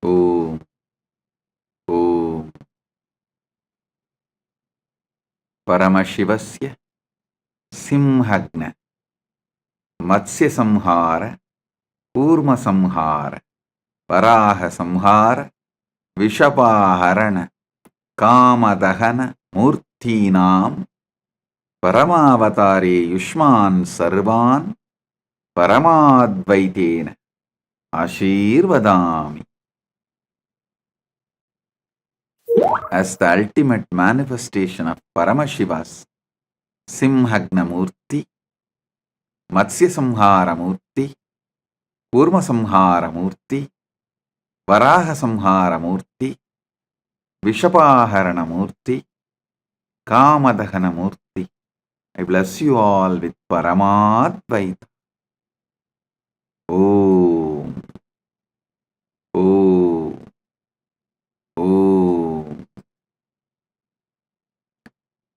Om. Om. Paramashivasya Simhagna Matsya Samhara Kurma Samhara Varaha Samhara Vishapaharana Kamadahana Murtinam Paramavatare Yushman Sarvan Paramadvaitena Ashirvadami. As the ultimate manifestation of Paramashiva's Simhagna Murti, Matsya Samhara Murti, Kurma Samhara Murti, Varaha Samhara Murti, Vishapaharana Murti, Kamadahana Murti, I bless you all with Paramadvaita. Om. Om. Om.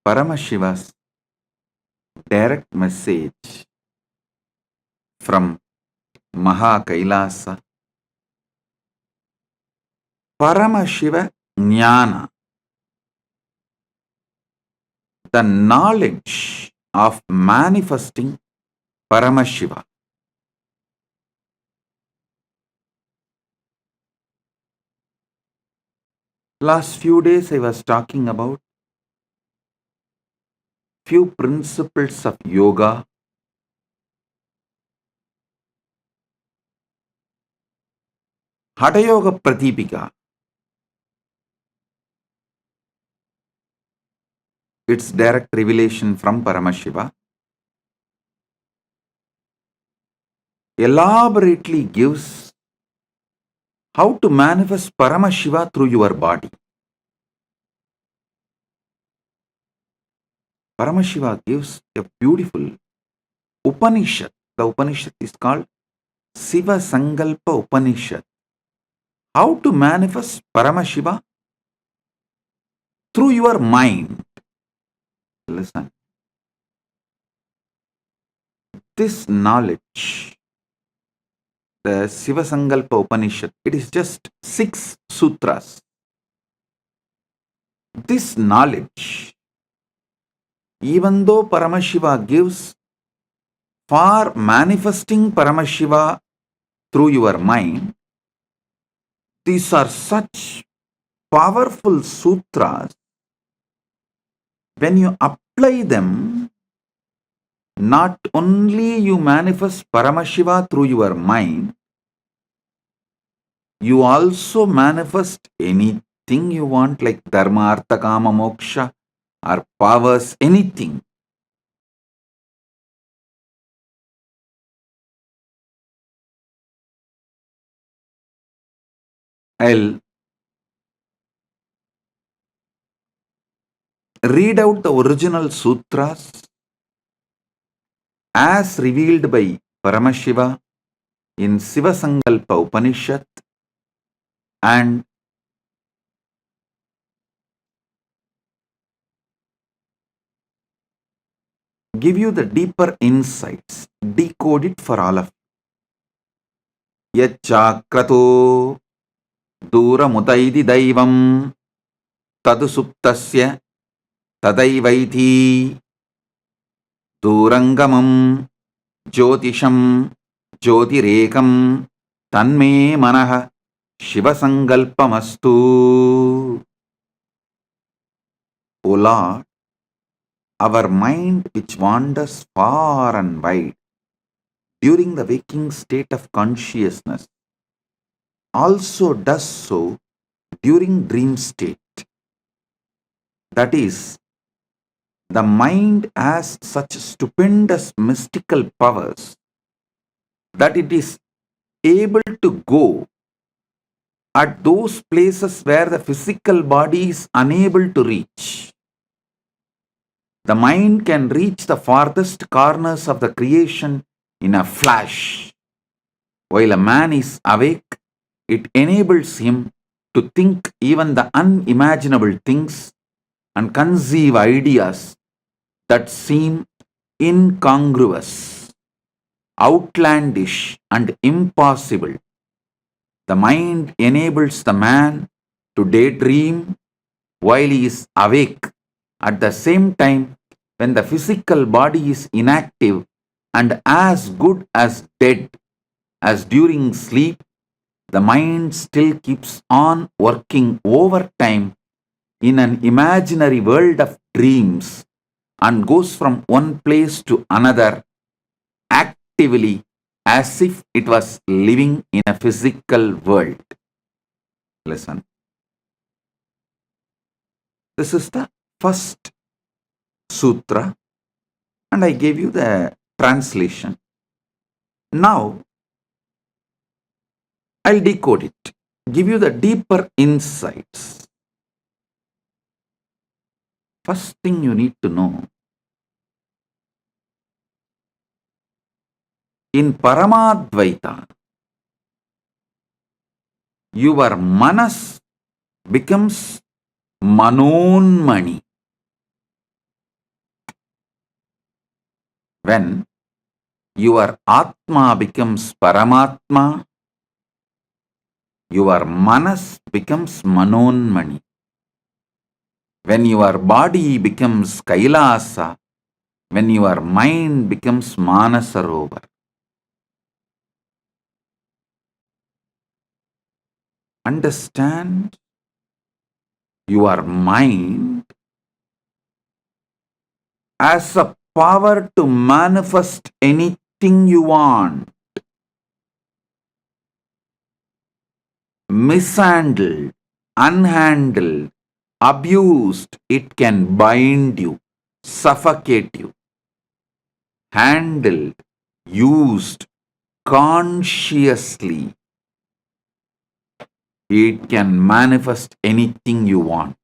Paramashiva's direct message from Maha Kailasa. Paramashiva Jnana, the knowledge of manifesting Paramashiva. Last few days I was talking about few principles of yoga, Hatha Yoga Pratipika. Its direct revelation from Paramashiva elaborately gives how to manifest Paramashiva through your body. Paramashiva gives a beautiful Upanishad. The Upanishad is called Shiva Sankalpa Upanishad. How to manifest Paramashiva through your mind. Listen. This knowledge, the Shiva Sankalpa Upanishad, it is just 6 sutras. This knowledge, even though Paramashiva gives for manifesting Paramashiva through your mind, these are such powerful sutras. When you apply them, not only you manifest Paramashiva through your mind, you also manifest anything you want, like Dharma, Artha, Kama, Moksha, or powers, anything. I'll read out the original sutras as revealed by Paramashiva in Shiva Sankalpa Upanishad and give you the deeper insights, decode it for all of you. Yachakrato Duramutaidi Daivam Tadu Suptasya Tadaivaiti Durangamam Jyotisham Jyotirekam Tanme Manaha Shiva Sankalpamastu. O Lord, our mind which wanders far and wide during the waking state of consciousness also does so during dream state. That is, the mind has such stupendous mystical powers that it is able to go at those places where the physical body is unable to reach. The mind can reach the farthest corners of the creation in a flash. While a man is awake, it enables him to think even the unimaginable things and conceive ideas that seem incongruous, outlandish, and impossible. The mind enables the man to daydream while he is awake. At the same time, when the physical body is inactive and as good as dead as during sleep, the mind still keeps on working overtime in an imaginary world of dreams and goes from one place to another actively as if it was living in a physical world. Listen. This is the first sutra, and I gave you the translation. Now, I'll decode it, give you the deeper insights. First thing you need to know, in Paramadvaita, your manas becomes manonmani. When your Atma becomes Paramatma, your manas becomes manonmani. When your body becomes Kailasa, when your mind becomes Manasarovar. Understand, your mind has a power to manifest anything you want. Mishandled, unhandled, abused, it can bind you, suffocate you. Handled, used consciously, it can manifest anything you want.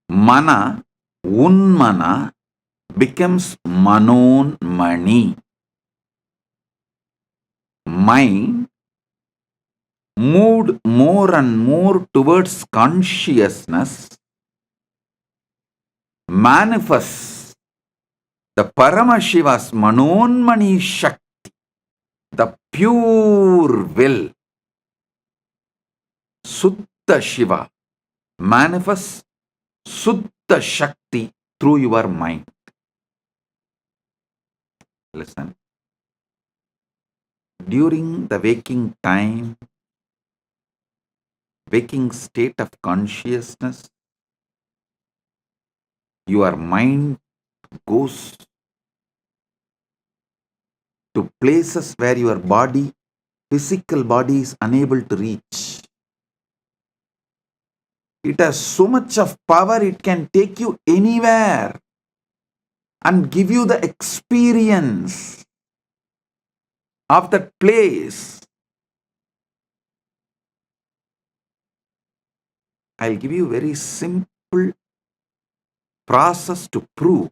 Mana, unmana, becomes manonmani. Mind moved more and more towards consciousness manifests the Paramashiva's manonmani Shakti, the pure will. Sutta Shiva manifests Sutta Shakti through your mind. Listen. During the waking time, waking state of consciousness, your mind goes to places where your body, physical body, is unable to reach. It has so much of power, it can take you anywhere and give you the experience of that place. I'll give you a very simple process to prove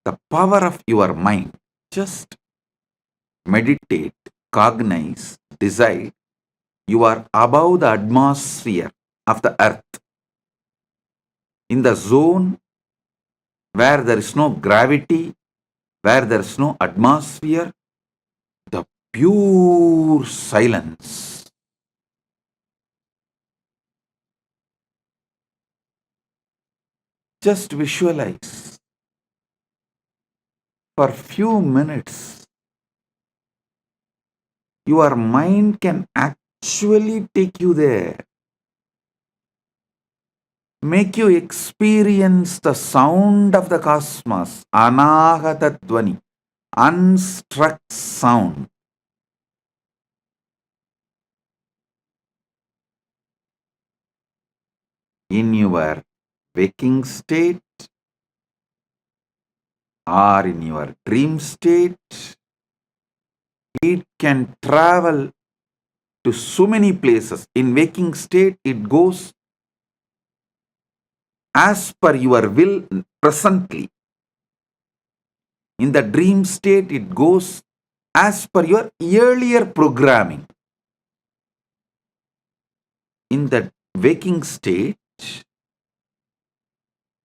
the power of your mind. Just meditate, cognize, decide you are above the atmosphere of the earth, in the zone where there is no gravity, where there is no atmosphere, the pure silence. Just visualize for few minutes. Your mind can actually take you there. Make you experience the sound of the cosmos, anahata dvani, unstruck sound. In your waking state or in your dream state, it can travel to so many places. In waking state, it goes as per your will presently. In the dream state, it goes as per your earlier programming. In the waking state,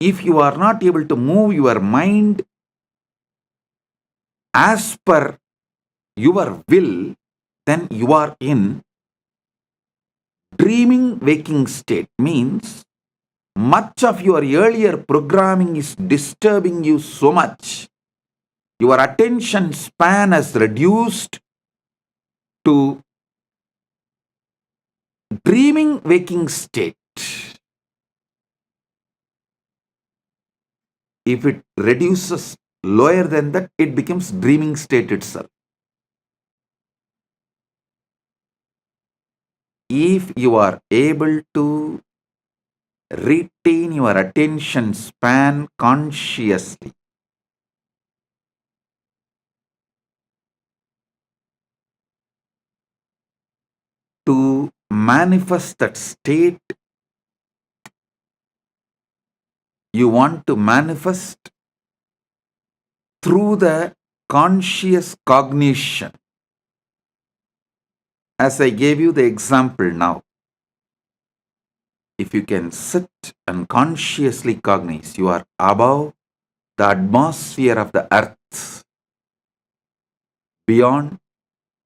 if you are not able to move your mind as per your will, then you are in dreaming waking state. Means much of your earlier programming is disturbing you so much. Your attention span has reduced to dreaming waking state. If it reduces lower than that, it becomes dreaming state itself. If you are able to retain your attention span consciously, to manifest that state you want to manifest through the conscious cognition. As I gave you the example now, if you can sit and consciously cognize, you are above the atmosphere of the earth, beyond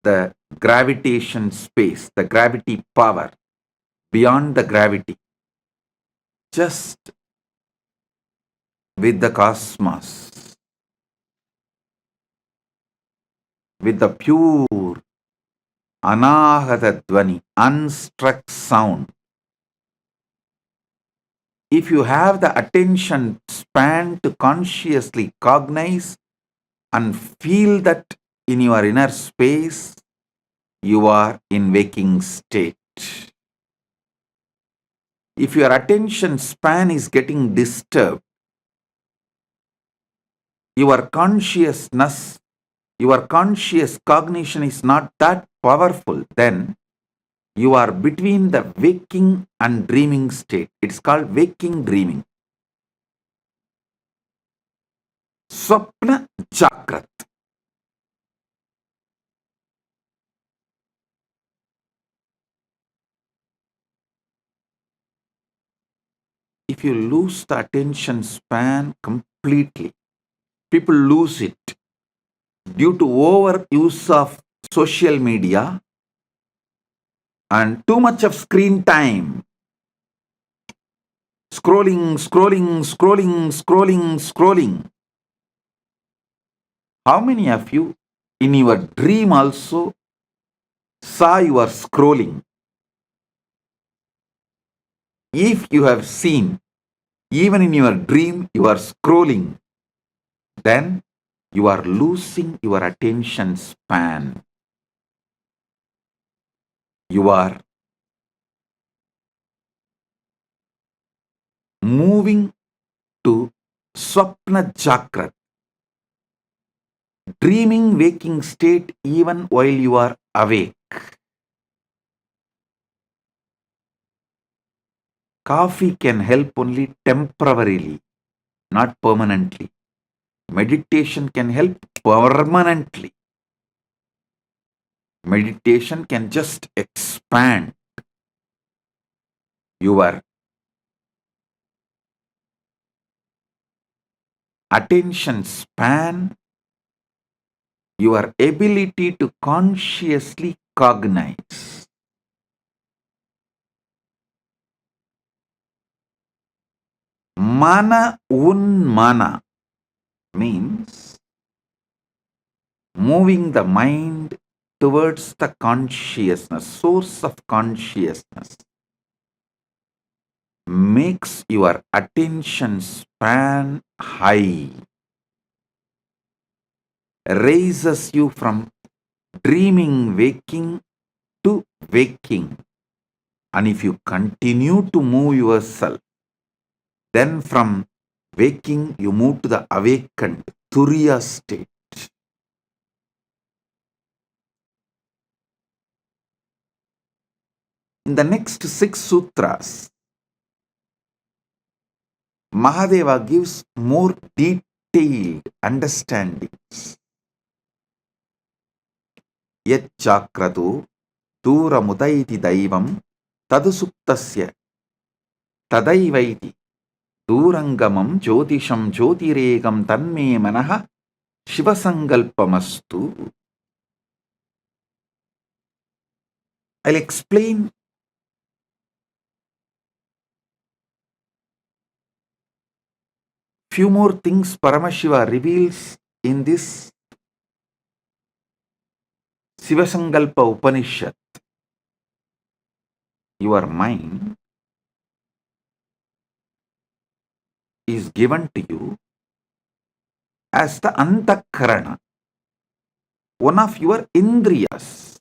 the gravitation space, the gravity power, beyond the gravity, just with the cosmos, with the pure anahata dvani, unstruck sound. If you have the attention span to consciously cognize and feel that in your inner space, you are in waking state. If your attention span is getting disturbed, your consciousness, your conscious cognition is not that powerful, then you are between the waking and dreaming state. It's called waking dreaming. Swapna Jagrat. If you lose the attention span completely, people lose it due to overuse of social media and too much of screen time. Scrolling, scrolling, scrolling, scrolling, scrolling. How many of you in your dream also saw you are scrolling? If you have seen, even in your dream, you are scrolling, then you are losing your attention span. You are moving to Swapna Jagrat, dreaming waking state even while you are awake. Coffee can help only temporarily, not permanently. Meditation can help permanently. Meditation can just expand your attention span, your ability to consciously cognize. Mana unmana means moving the mind towards the consciousness, source of consciousness, makes your attention span high, raises you from dreaming waking to waking. And if you continue to move yourself, then from waking you move to the awakened Turiya state. In the next 6 sutras, Mahadeva gives more detailed understandings. Yat chakratu duramutaiti daivam tadusuktasya tadaivaiti durangamam jyotisham jyotiregam tanme manaha Shiva Sankalpa Mastu. I'll explain few more things Paramashiva reveals in this Shiva Sankalpa Upanishad. Your mind is given to you as the antakarana, one of your indriyas,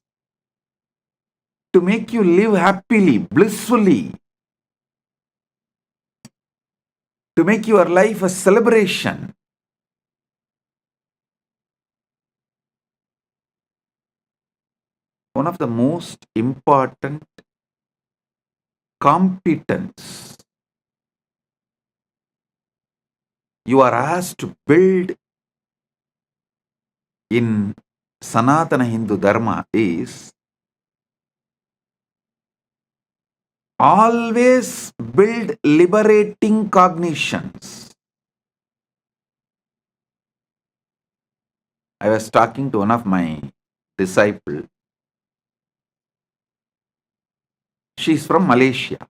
to make you live happily, blissfully, to make your life a celebration. One of the most important competence you are asked to build in Sanatana Hindu Dharma is always build liberating cognitions. I was talking to one of my disciples. She's from Malaysia.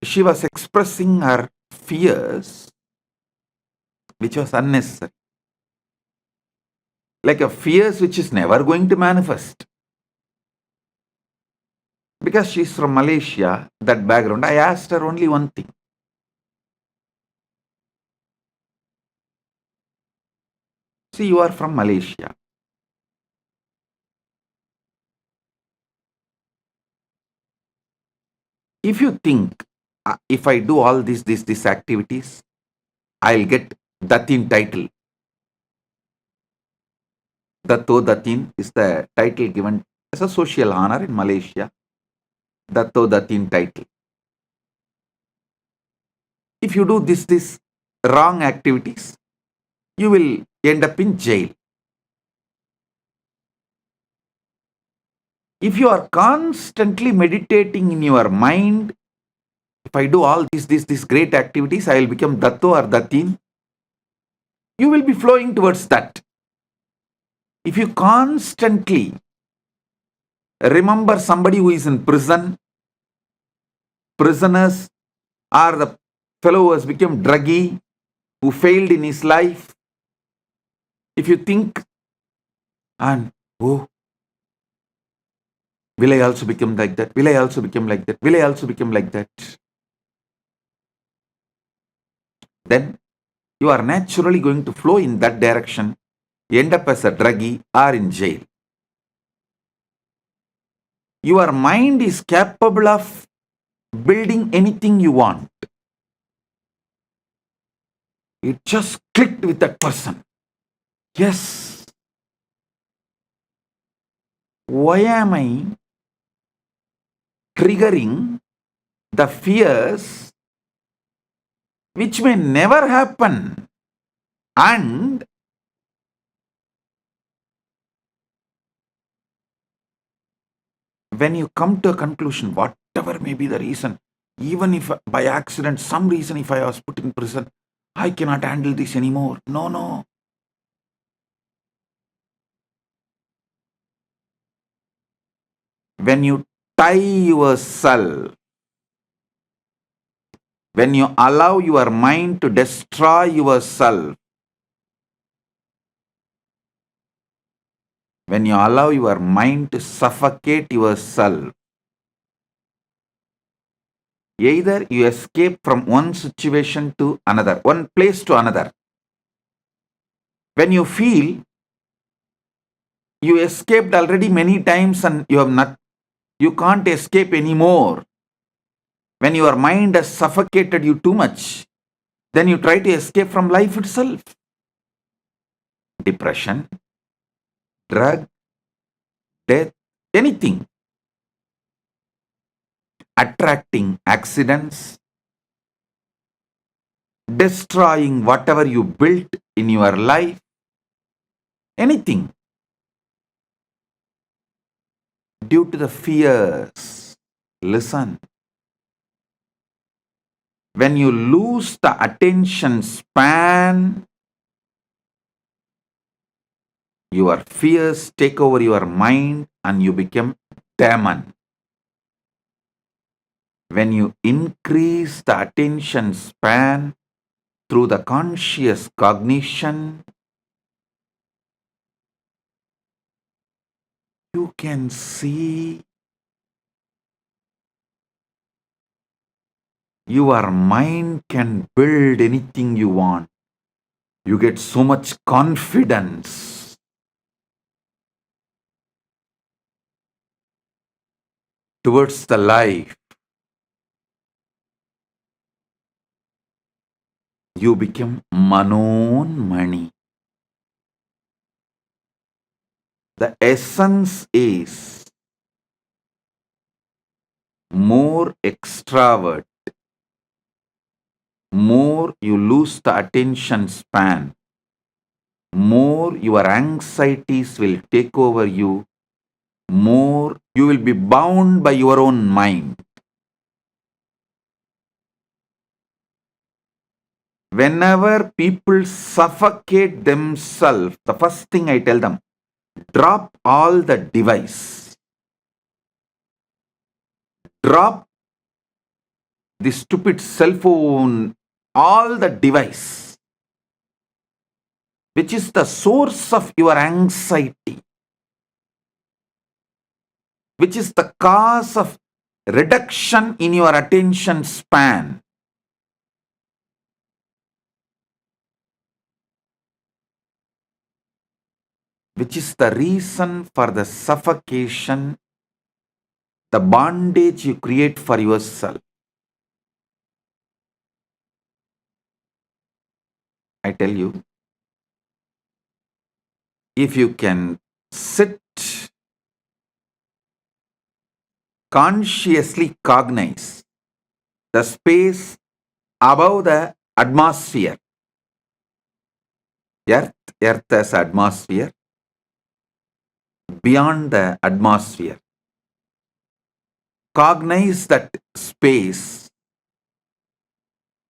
She was expressing her fears, which was unnecessary. Like a fears which is never going to manifest. Because she's from Malaysia, that background, I asked her only one thing. See, you are from Malaysia. If you think, if I do all these activities, I'll get Datin title. Datto Datin is the title given as a social honor in Malaysia. Datto Datin title. If you do this wrong activities, you will end up in jail. If you are constantly meditating in your mind, if I do all these great activities, I will become Datto or Datin. You will be flowing towards that. If you constantly remember somebody who is in prison, prisoners, or the fellow who has become druggy, who failed in his life, if you think, and oh, will I also become like that? Will I also become like that? Will I also become like that? Then you are naturally going to flow in that direction, end up as a druggie or in jail. Your mind is capable of building anything you want. It just clicked with that person. Yes. Why am I triggering the fears which may never happen? And when you come to a conclusion, whatever may be the reason, even if by accident, some reason, if I was put in prison, I cannot handle this anymore. No. When you tie yourself, when you allow your mind to destroy yourself, when you allow your mind to suffocate yourself, either you escape from one situation to another, one place to another. When you feel you escaped already many times and you can't escape anymore. When your mind has suffocated you too much, then you try to escape from life itself. Depression, drug, death, anything. Attracting accidents, destroying whatever you built in your life, anything. Due to the fears. Listen. When you lose the attention span, Your fears take over your mind and you become demon. When you increase the attention span through the conscious cognition, you can see your mind can build anything you want. You get so much confidence. Towards the life. You become Manon Mani. The essence is more extravert, more you lose the attention span, more your anxieties will take over you, more you will be bound by your own mind. Whenever people suffocate themselves, the first thing I tell them, drop all the device. Drop the stupid cell phone, all the device, which is the source of your anxiety, which is the cause of reduction in your attention span. Which is the reason for the suffocation, the bondage you create for yourself. I tell you, if you can sit consciously cognize the space above the atmosphere, earth as atmosphere, beyond the atmosphere, cognize that space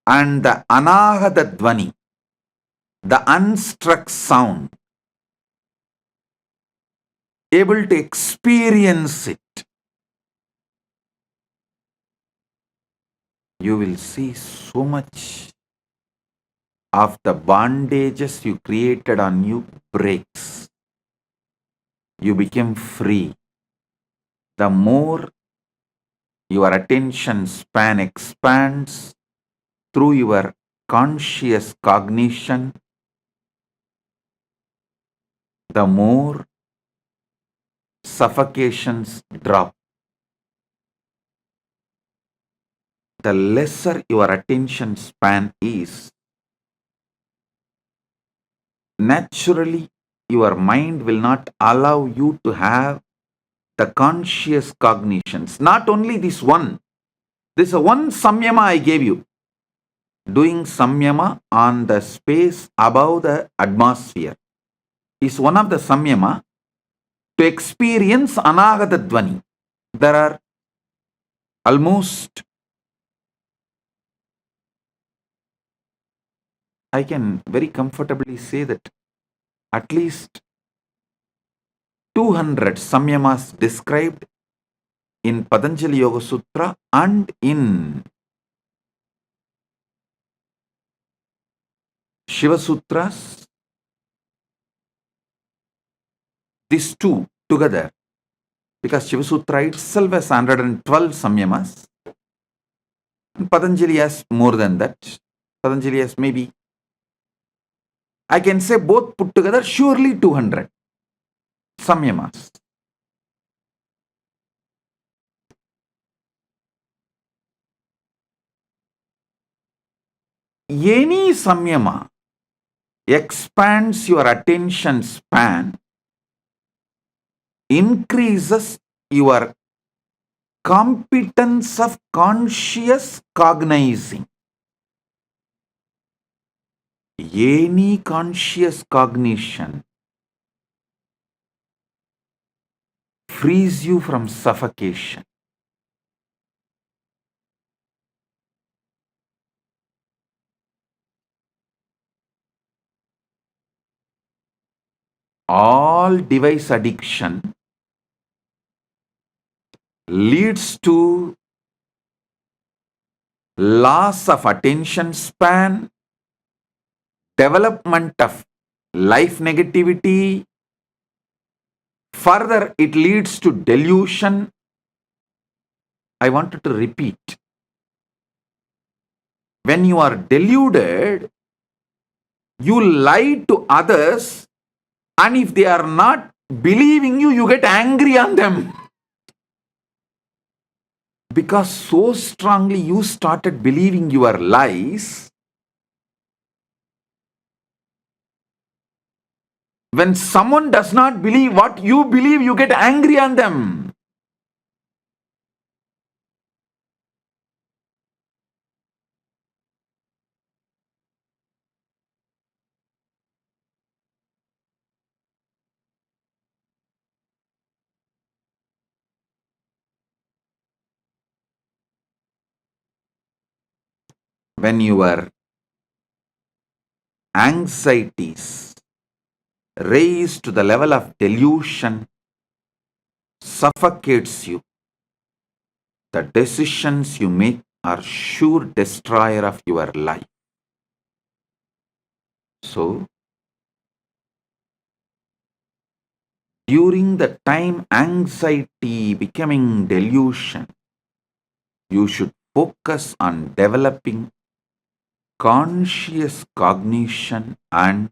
and the anahata dvani, the unstruck sound, able to experience it, you will see so much of the bondages you created on you breaks. You become free. The more your attention span expands through your conscious cognition, the more suffocations drop. The lesser your attention span is, naturally your mind will not allow you to have the conscious cognitions. Not only this one, this is one samyama I gave you. Doing samyama on the space above the atmosphere is one of the samyama to experience anagata dvani. There are almost, I can very comfortably say that at least 200 samyamas described in Patanjali Yoga Sutra and in Shiva Sutras. These two together, because Shiva Sutra itself has 112 samyamas, and Patanjali has more than that. Patanjali has maybe, I can say both put together, surely 200 samyamas. Any samyama expands your attention span, increases your competence of conscious cognizing. Any conscious cognition frees you from suffocation. all device addiction leads to loss of attention span, development of life negativity. Further, it leads to delusion. I wanted to repeat. When you are deluded, you lie to others, and if they are not believing you, you get angry on them. Because so strongly you started believing your lies, when someone does not believe what you believe, you get angry on them. When your anxieties raise to the level of delusion, suffocates you, the decisions you make are sure destroyer of your life. So, during the time anxiety becoming delusion, you should focus on developing conscious cognition and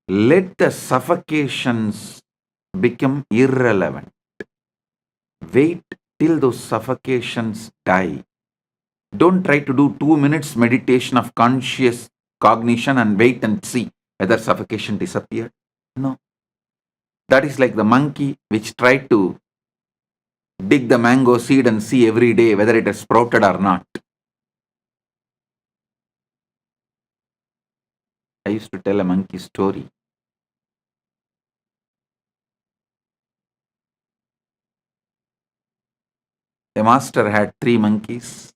let the suffocations become irrelevant. Wait till those suffocations die. Don't try to do 2 minutes meditation of conscious cognition and wait and see whether suffocation disappeared. No. That is like the monkey which tried to dig the mango seed and see every day whether it has sprouted or not. I used to tell a monkey story. A master had 3 monkeys.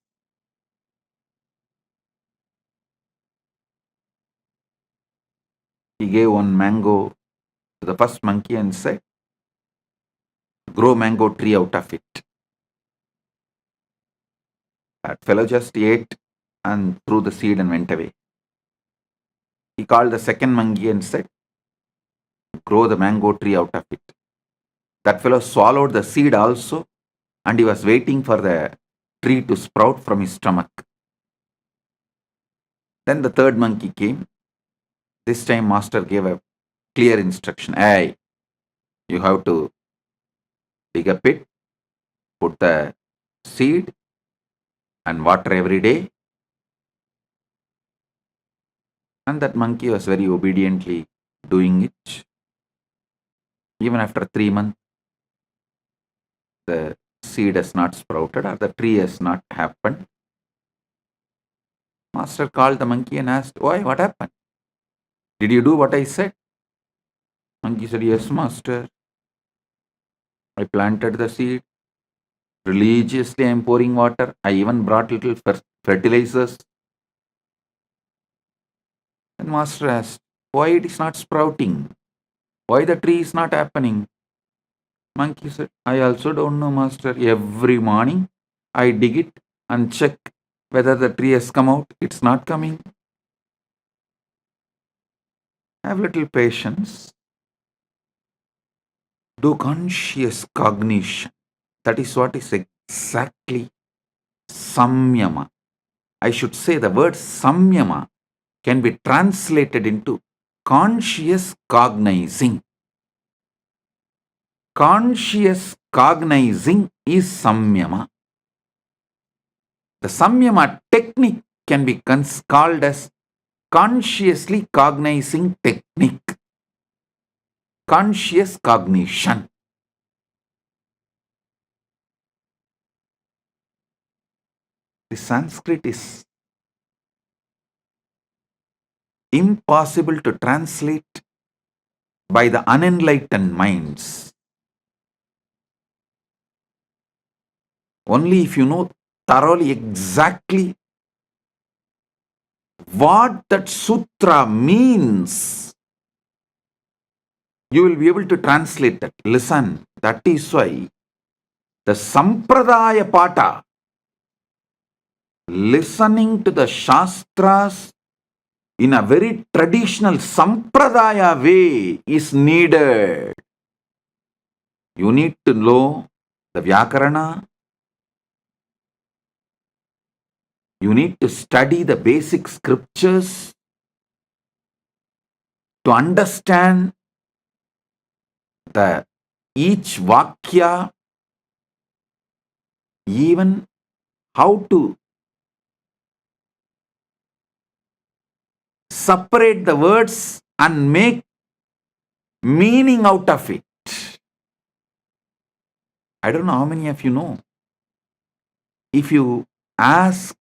He gave one mango to the first monkey and said, grow mango tree out of it. That fellow just ate and threw the seed and went away. He called the second monkey and said, grow the mango tree out of it. That fellow swallowed the seed also, and he was waiting for the tree to sprout from his stomach. Then the third monkey came. This time master gave a clear instruction. Hey, you have to dig a pit, put the seed and water every day. And that monkey was very obediently doing it. Even after 3 months, the seed has not sprouted or the tree has not happened. Master called the monkey and asked, why, what happened? Did you do what I said? Monkey said, yes, master. I planted the seed. Religiously, I am pouring water. I even brought little fertilizers. And master asked, why it is not sprouting? Why the tree is not happening? Monkey said, I also don't know, master. Every morning, I dig it and check whether the tree has come out. It's not coming. Have little patience. Do conscious cognition. That is what is exactly samyama. I should say the word samyama can be translated into conscious cognizing. Conscious cognizing is samyama. The samyama technique can be called as consciously cognizing technique. Conscious cognition. The Sanskrit is impossible to translate by the unenlightened minds. Only if you know thoroughly exactly what that sutra means, you will be able to translate that. Listen, that is why the Sampradaya Pata, listening to the Shastras in a very traditional Sampradaya way is needed. You need to know the Vyakarana. You need to study the basic scriptures to understand the each Vakya, even how to separate the words and make meaning out of it. I don't know how many of you know. If you ask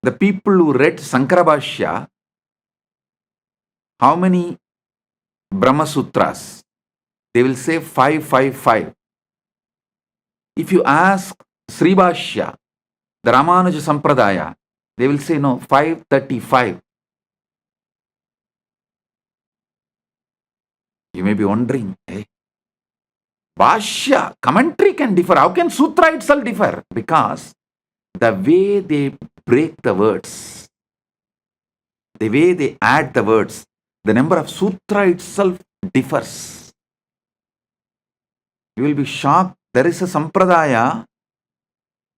the people who read Sankarabhashya, how many Brahma Sutras, they will say 555. If you ask Sribhashya, the Ramanuja Sampradaya, they will say no, 535. You may be wondering, hey, Bhashya, commentary can differ. How can Sutra itself differ? Because the way they break the words, the way they add the words, the number of Sutra itself differs. You will be shocked. There is a Sampradaya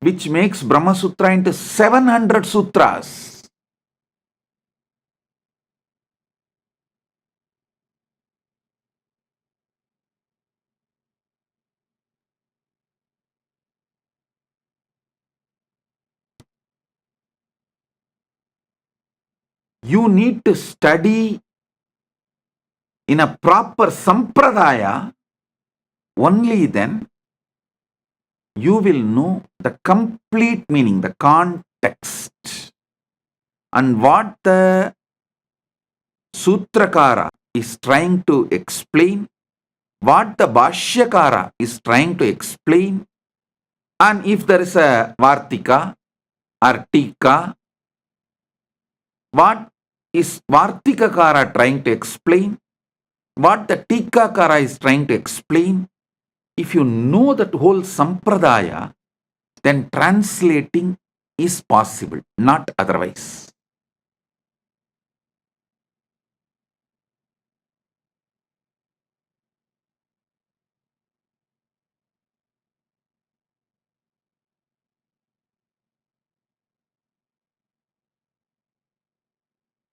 which makes Brahma Sutra into 700 sutras. You need to study in a proper Sampradaya. Only then you will know the complete meaning, the context, and what the Sutrakara is trying to explain, what the Bhashyakara is trying to explain, and if there is a Vartika or Tika, what is Vartikakara trying to explain, what the Tikakara is trying to explain. If you know that whole Sampradaya, then translating is possible, not otherwise.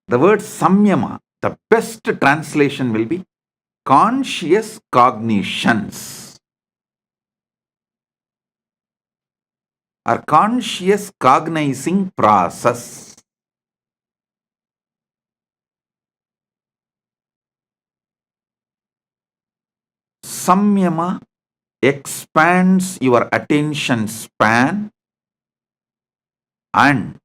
The word samyama, the best translation will be conscious cognitions or conscious cognizing process. Samyama expands your attention span and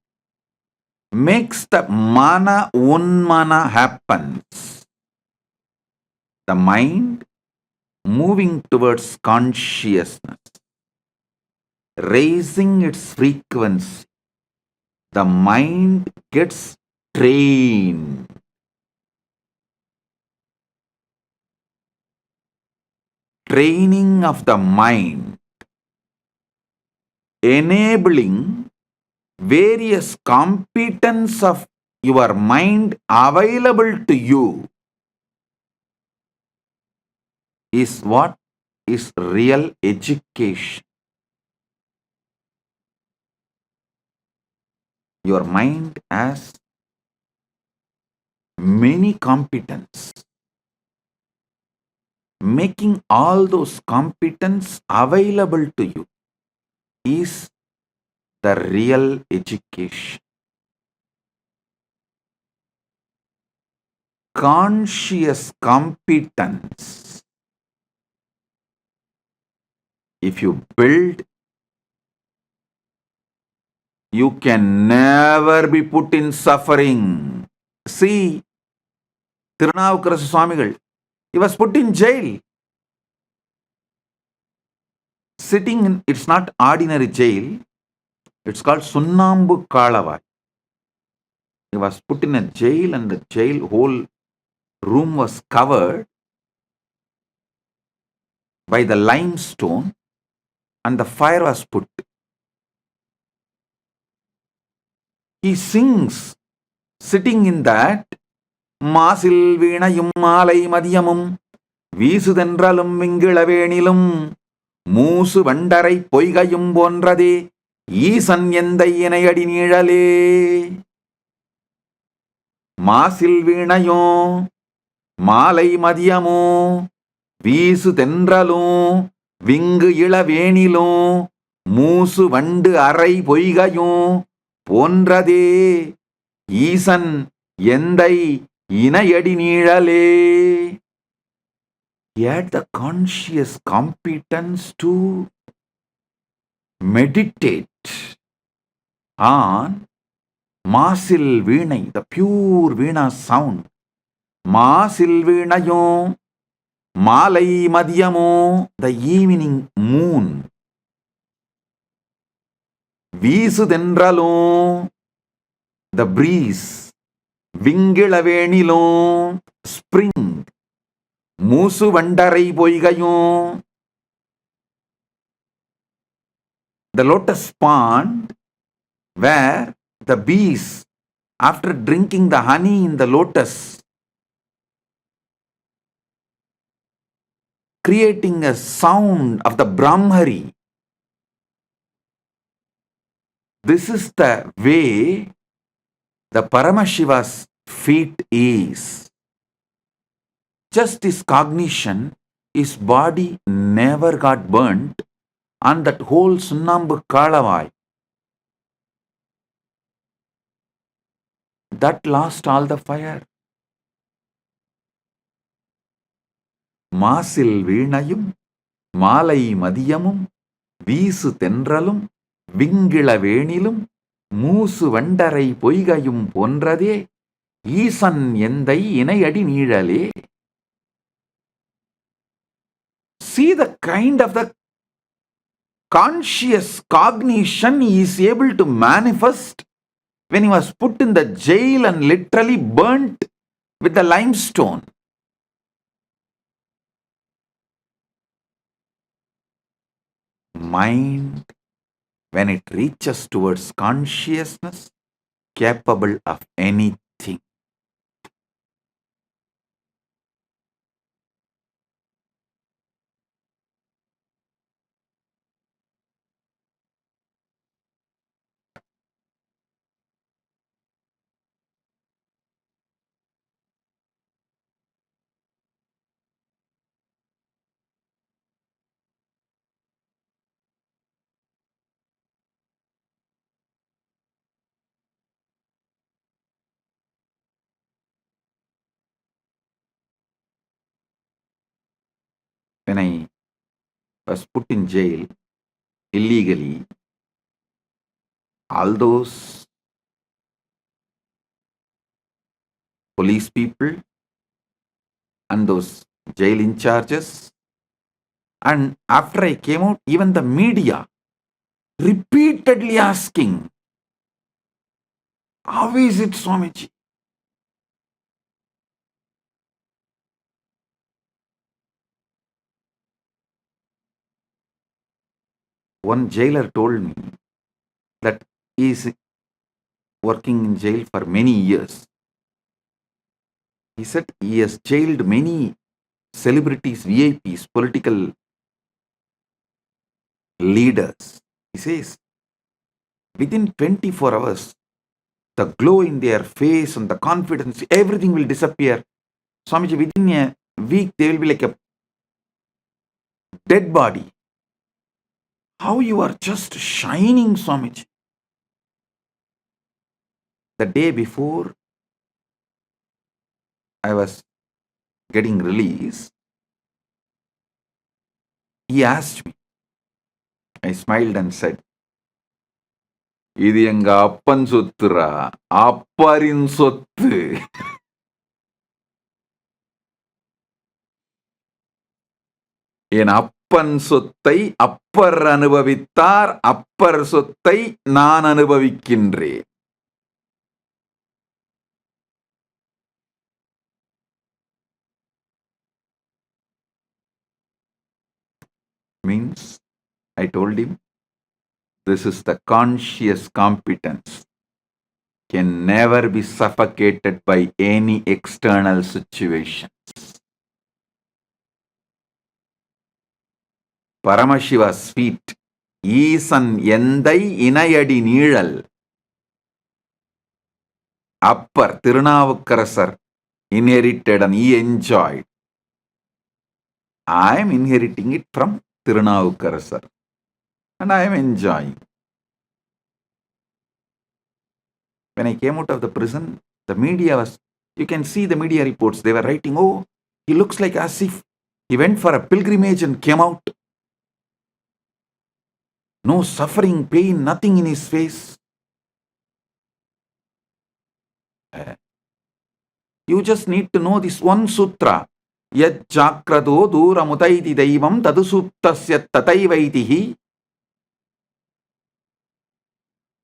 makes the mana unmana happens. The mind moving towards consciousness, raising its frequency. The mind gets trained. Training of the mind, enabling various competence of your mind available to you is what is real education. Your mind has many competence. Making all those competence available to you is the real education. Conscious competence, if you build, you can never be put in suffering. See, Tirunavukarasa Swamigal, he was put in jail. Sitting in, it's not ordinary jail. It's called Sunnambu Kalavai. He was put in a jail and the jail whole room was covered by the limestone and the fire was put. He sings sitting in that மாசில் வீணையும் மாலை மதியமும் வீசுதென்றலும் விங்கிளவேணிலும் மூசு வண்டரை பொய்கையும் போன்றதே ஈசன் எந்த இணையடி நீழலே. மாசில் வீணையோ மாலை மதியமோ வீசு தென்றலும் wing இளவேணிலும் மூசு வண்டு அறை பொய்கையும் போன்றதே ஈசன் எந்தை இணையடி நீழலே. He had the conscious competence to meditate on மாசில் வீணை, the pure வீணா sound. மாசில் வீணையோ மாலை மதியமோ, the evening moon. வீசுதென்றலோ, the breeze. விங்கிளவேணிலோ, spring. மூசு வண்டரை பொய்கையும், the lotus pond where the bees, after drinking the honey in the lotus, creating a sound of the Brahmari. This is the way the Paramashiva's feet is. Just this cognition, his body never got burnt, and that whole Sunnambu Kalavai, that lost all the fire. மாசில் வீணையும் மாலை மதியமும் வீசு தென்றலும் விங்கிளவேணிலும் மூசு வண்டரை பொய்கையும் போன்றதே ஈசன் எந்தை இணையடி நீழலே. See the kind of the conscious cognition he is able to manifest when he was put in the jail and literally burnt with the limestone. Mind, when it reaches towards consciousness, capable of anything. When I was put in jail illegally, all those police people and those jail in charges, and after I came out, even the media repeatedly asking, how is it, Swamiji? One jailer told me that he is working in jail for many years. He said he has jailed many celebrities, VIPs, political leaders. He says, within 24 hours, the glow in their face and the confidence, everything will disappear. Swamiji, within a week, they will be like a dead body. How you are just shining, Swamiji. The day before I was getting released, he asked me. I smiled and said, இது எங்க அப்பன் சொத்துரா, அப்பரின் சொத்து. என் அப்பன் சொத்தை அப்பர் அனுபவித்தார், அப்பர் சொத்தை நான் அனுபவிக்கின்றேன். Means, I told him, this is the conscious competence. Can never be suffocated by any external situations. Paramashiva's feet, ஈசன் எந்தை இணையடி நீழல். Appar Thirunavukkarasar inherited and he enjoyed. I am inheriting it from Thirunavukkarasar and I am enjoying. When I came out of the prison, the media was, you can see the media reports, they were writing, oh, he looks like as if he went for a pilgrimage and came out. No suffering, pain, nothing in his face. You just need to know this one sutra. Yad chakrado duramutaiti daivam tadusuptasya tataivaitihi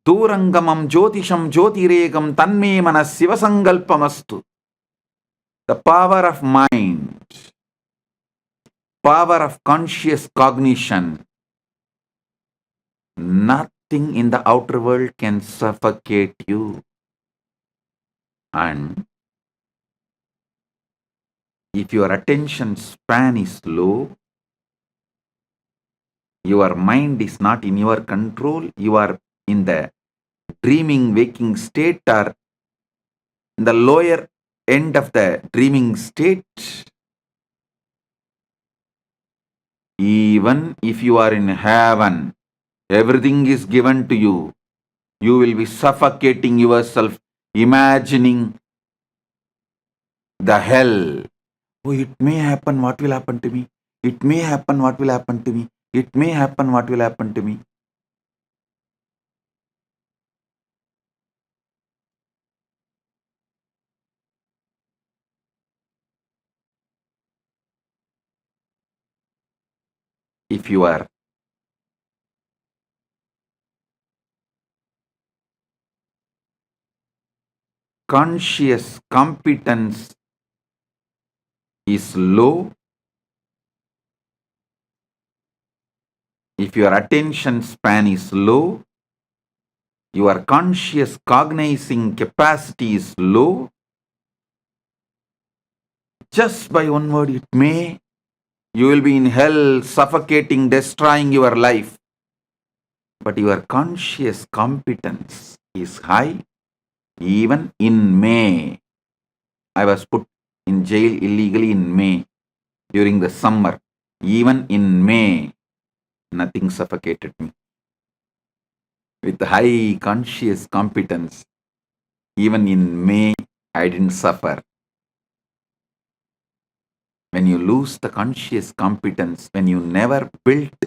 durangamam jyotisham jyotiregam tanme manas Shiva Sankalpamastu. The power of mind, power of conscious cognition. Nothing in the outer world can suffocate you. And if your attention span is low, your mind is not in your control, you are in the dreaming waking state or in the lower end of the dreaming state, even if you are in heaven, everything is given to you, you will be suffocating yourself, imagining the hell. Oh, it may happen, what will happen to me? It may happen, what will happen to me? It may happen, what will happen to me? If you are conscious competence is low, if your attention span is low, your conscious cognizing capacity is low, just by one word, it may, you will be in hell, suffocating, destroying your life. But your conscious competence is high. Even in May, I was put in jail illegally in May during the summer. Even in May, nothing suffocated me. With high conscious competence, even in May, I didn't suffer. When you lose the conscious competence, when you never built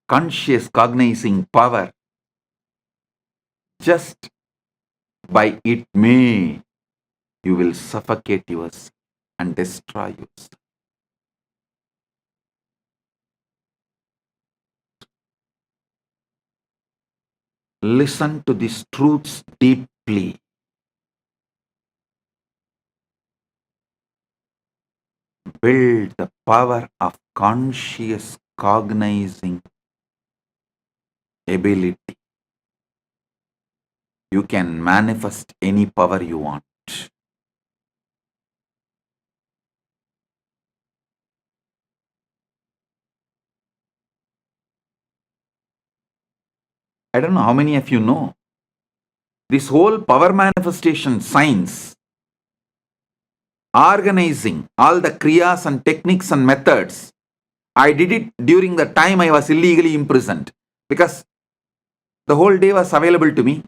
conscious cognizing power, just by it may, you will suffocate yourself and destroy yourself. Listen to these truths deeply. Build the power of conscious cognizing ability. You can manifest any power you want. I don't know how many of you know. This whole power manifestation science, organizing all the kriyas and techniques and methods, I did it during the time I was illegally imprisoned because the whole day was available to me.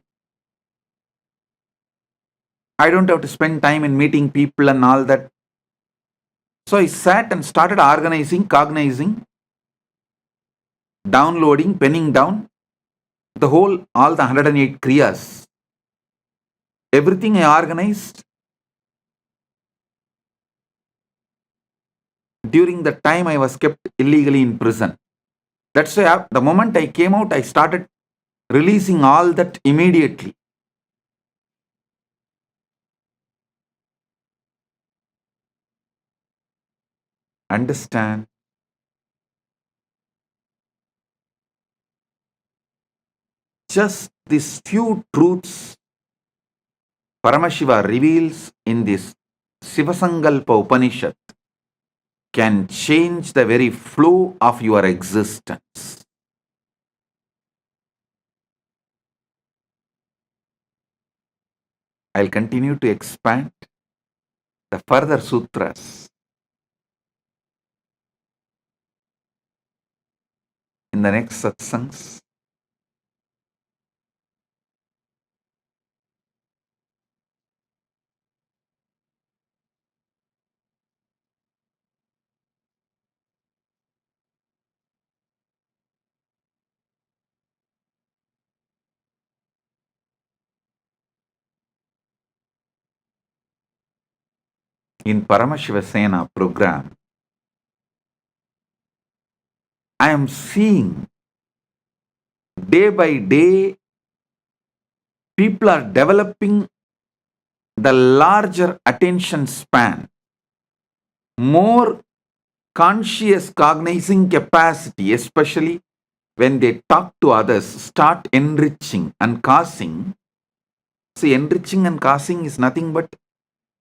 I don't have to spend time in meeting people and all that. So I sat and started organizing, cognizing, downloading, penning down the whole, all the 108 kriyas. Everything I organized. during the time I was kept illegally in prison. That's why the moment I came out, I started releasing all that immediately. Understand? Just these few truths Paramashiva reveals in this Shiva Sankalpa Upanishad can change the very flow of your existence. I'll continue to expand the further sutras in the next satsangs. In Paramashiva Sena program, I am seeing day by day people are developing the larger attention span, more conscious cognizing capacity, especially when they talk to others, start enriching and causing. See, enriching and causing is nothing but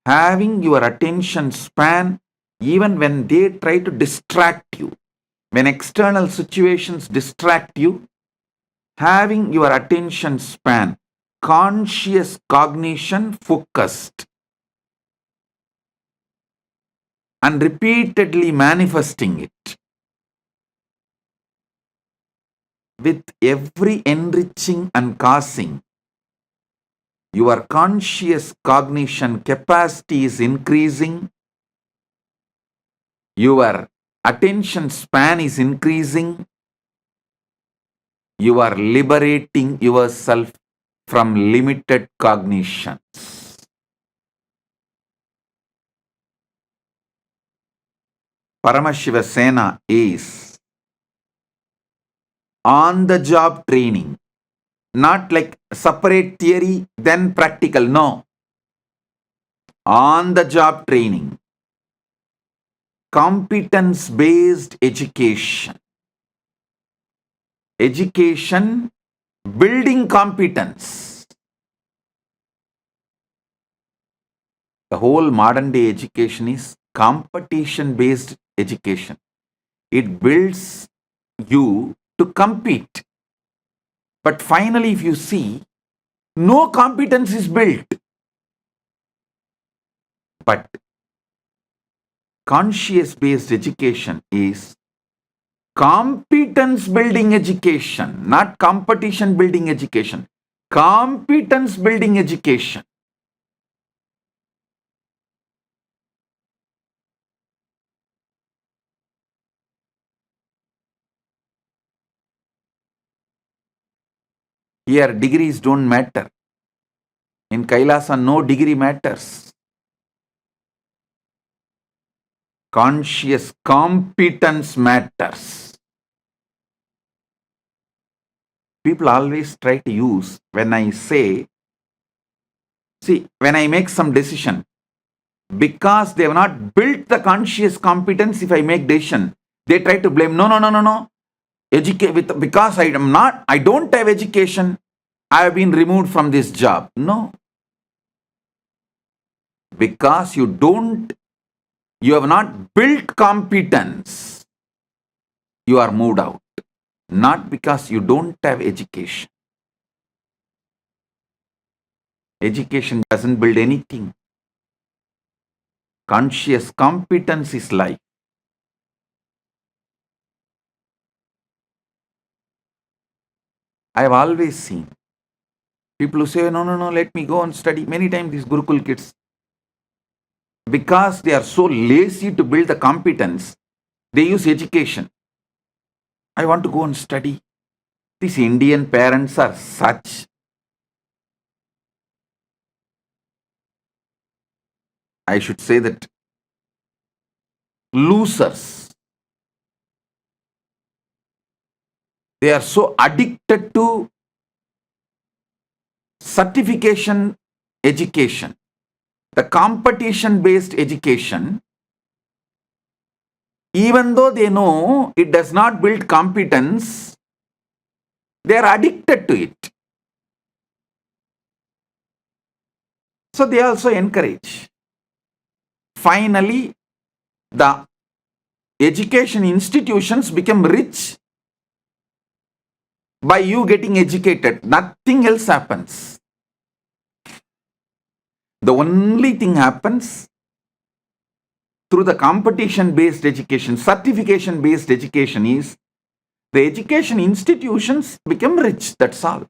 having your attention span even when they try to distract you. When external situations distract you, having your attention span, conscious cognition focused, and repeatedly manifesting it. With every enriching and causing, your conscious cognition capacity is increasing, your attention span is increasing, you are liberating yourself from limited cognitions. Paramashiva Sena is on the job training, not like separate theory, then practical. No. On the job training, competence based education. Education building competence. The whole modern day education is competition based education. It builds you to compete. But finally, if you see, no competence is built. But conscious based education is competence building education, not competition building education. Competence building education. Here, degrees don't matter. In Kailasa, no degree matters. Conscious competence matters. People always try to use when I say, see, when I make some decision, because they have not built the conscious competence, if I make decision, they try to blame, no. Because I don't have education, I have been removed from this job. No. Because you have not built competence, you are moved out. Not because you don't have education. Education doesn't build anything. Conscious competence is life. I have always seen people who say, no, let me go and study. Many times these Gurukul kids, because they are so lazy to build the competence, they use education. I want to go and study. These Indian parents are such. I should say that losers. They are so addicted to certification education, the competition based education, even though they know it does not build competence, they are addicted to it. So they also encourage. Finally, the education institutions become rich by you getting educated. Nothing else happens. The only thing happens through the competition based education, certification based education is the education institutions become rich. That's all.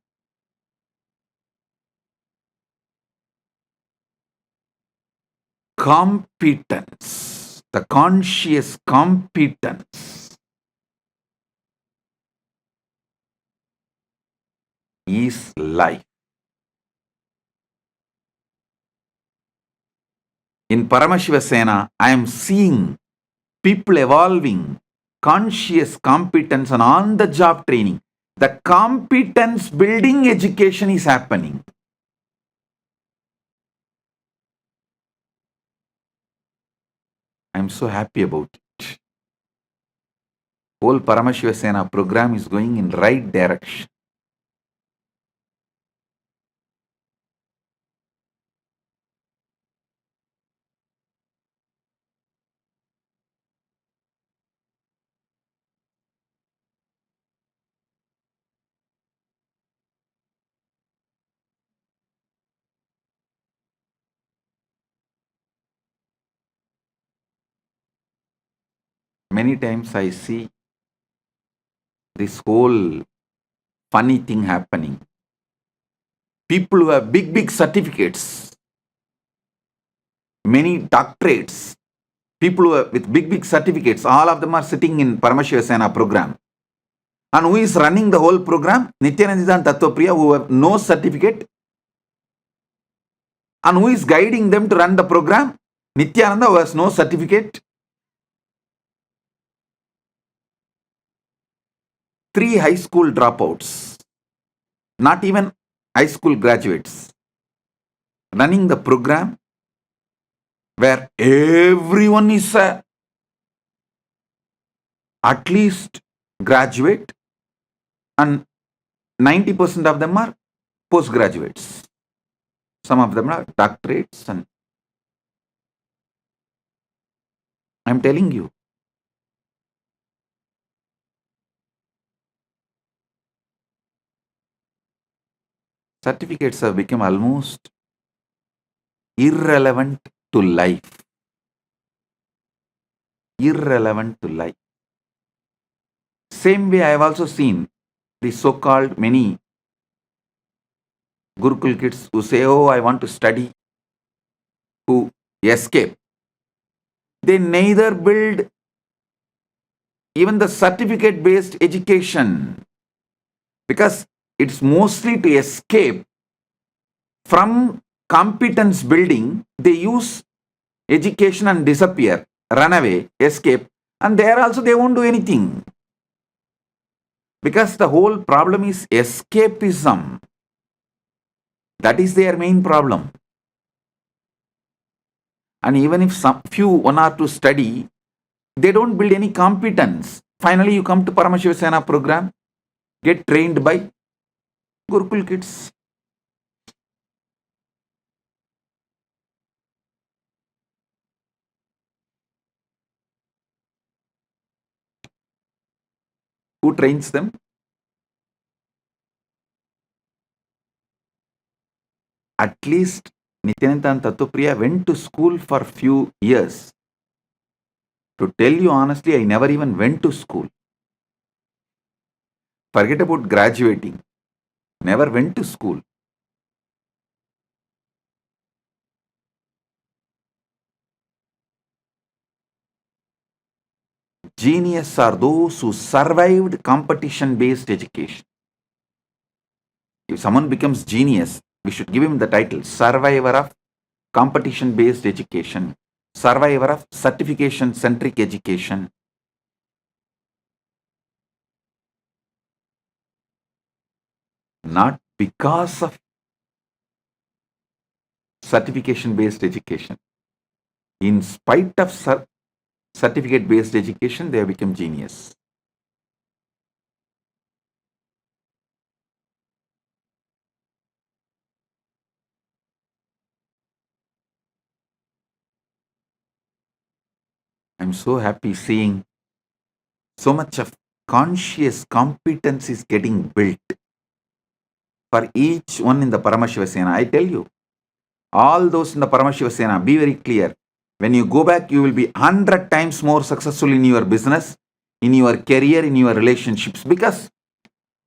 Competence, the conscious competence is life. In Paramashiva Sena, I am seeing people evolving conscious competence and on-the-job training. The competence building education is happening. I am so happy about it. Whole Paramashiva Sena program is going in right direction. Many times I see this whole funny thing happening. People who have big certificates, many doctorates, people who are with big certificates, all of them are sitting in Paramashiva Sena program. And who is running the whole program? Nityananda and Tattvapriya, who have no certificate. And who is guiding them to run the program? Nityananda, who has no certificate. 3 high school dropouts, not even high school graduates, running the program where everyone is at least graduate and 90% of them are postgraduates. Some of them are doctorates, and I'm telling you, certificates have become almost irrelevant to life. Irrelevant to life. Same way, I have also seen the so-called many Gurukul kids who say, oh, I want to study, who escape. They neither build even the certificate-based education, because it's mostly to escape from competence building. They use education and disappear, run away, escape, and there also they won't do anything. Because the whole problem is escapism. That is their main problem. And even if some few, 1 or 2 study, they don't build any competence. Finally, you come to Paramashiva Sena program, get trained by Gurukul kids. Who trains them? At least Nityananda and Tattvapriya went to school for few years. To tell you honestly, I never even went to school. Forget about graduating. Never went to school. Genius are those who survived competition-based education. If someone becomes genius, we should give him the title survivor of competition-based education, survivor of certification-centric education. Not because of certification-based education. In spite of certificate-based education, they have become genius. I'm so happy seeing so much of conscious competence is getting built for each one in the Paramashiva Sena. I tell you, all those in the Paramashiva Sena, be very clear. When you go back, you will be 100 times more successful in your business, in your career, in your relationships. Because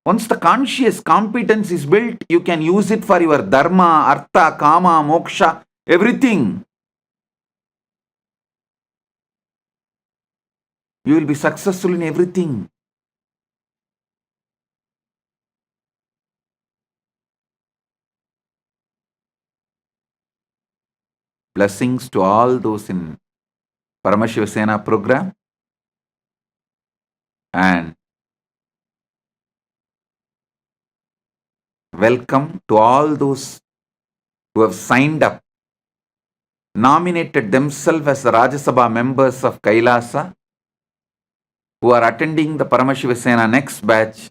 once the conscious competence is built, you can use it for your dharma, artha, kama, moksha, everything. You will be successful in everything. Blessings to all those in Paramashiva Sena program. And welcome to all those who have signed up, nominated themselves as the Rajya Sabha members of Kailasa, who are attending the Paramashiva Sena next batch,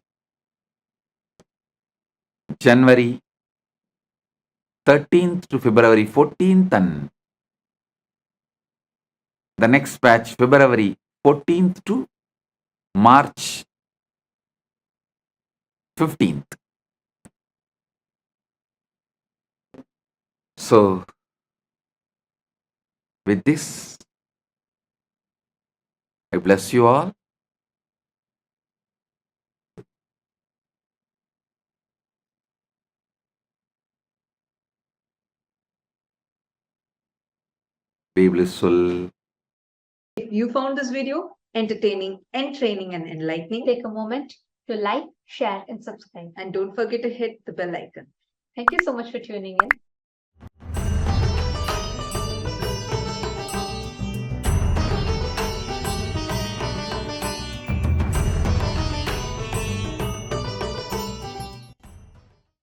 January 13th to February 14th, and the next batch, February 14th to March 15th. So, with this, I bless you all. Be blissful. If you found this video entertaining, entraining, and enlightening, take a moment to like, share, and subscribe. And don't forget to hit the bell icon. Thank you so much for tuning in.